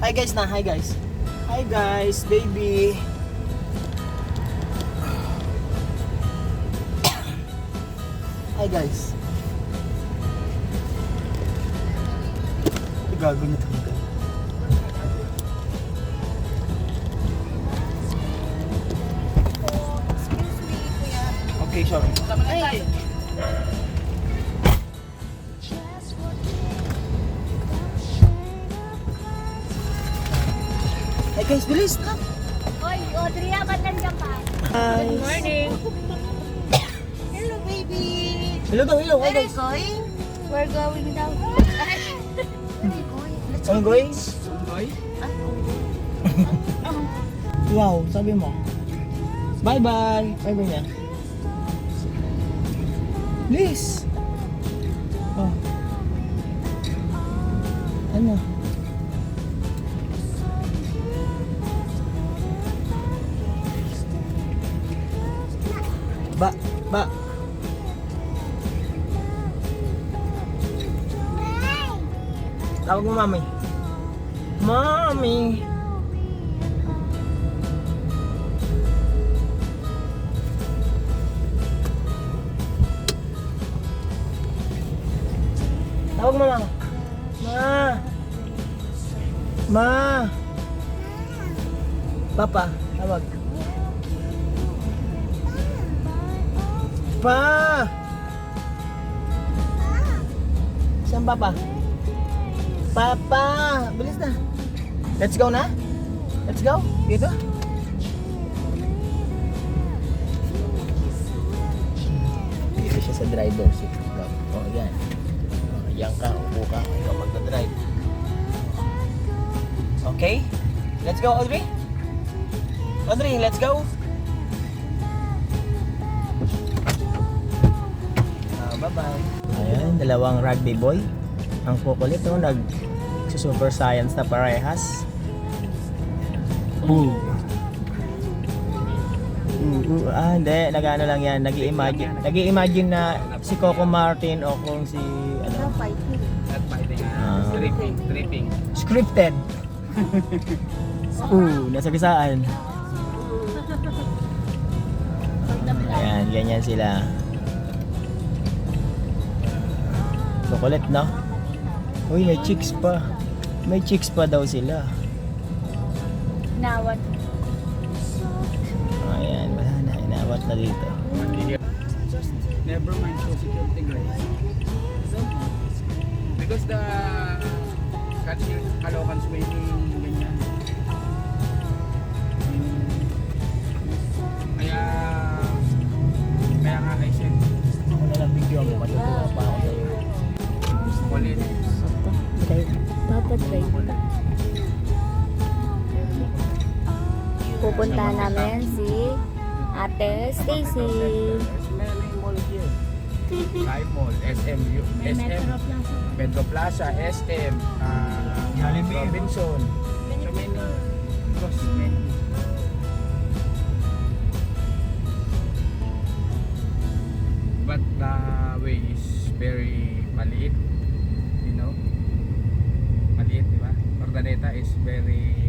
Hi guys na, hi guys. Hi guys, baby. Hi guys. Gago na talaga. Excuse me, kuya. Okay, sorry. Ay, Hi guys, bilis na. Hoy, Audrey, ba't nandiyan ka? Hi. Good morning. hello baby. Hello daw, hello. Hi Where are you guys. going? We're going down. Where are you going? Let's I'm go. going. Ah, Wow, sabi mo. Bye-bye. Bye-bye na. Please. Oh. Ano? Ba. Tawag mo mami. Mami. Tawag mo mama. Ma. Papa, tawag. Pa. Saan papa? Papa, bilis na. Let's go na. Let's go. Dito. Dito siya sa driver seat. Oh, yan. Oh, yan ka, upo ka. Ikaw magdadrive. Okay? Let's go, Audrey. Audrey, let's go. Bye-bye. Ayan, dalawang rugby boy. Ang kukulit, oh, nag-super science na parehas. Hindi. Nag-ano lang yan. Nag-i-imagine na si Coco Martin o kung si, ano, fighting. Not fighting, tripping. scripted. Nasagasaan. Ayan, ganyan sila. Kukulit, no? Uy, may chicks pa. May chicks pa daw sila. Nawat. Ayan, wala na. Inawat na dito. Never mind so security guys. Because the Caloocan swimming, ganyan. Kaya nga I said, Ako na lang video mo. Matutuwa pa ako sa'yo. kulit. Okay. Papadrive. Pupuntahan namin si Ate Stacy. Smelling mall here. Sky Mall, SM, Metro Plaza, SM, Jollibee. Robinson. So many. Because many. But the way is very maliit, you know, maliit, di ba? Ordaneta is very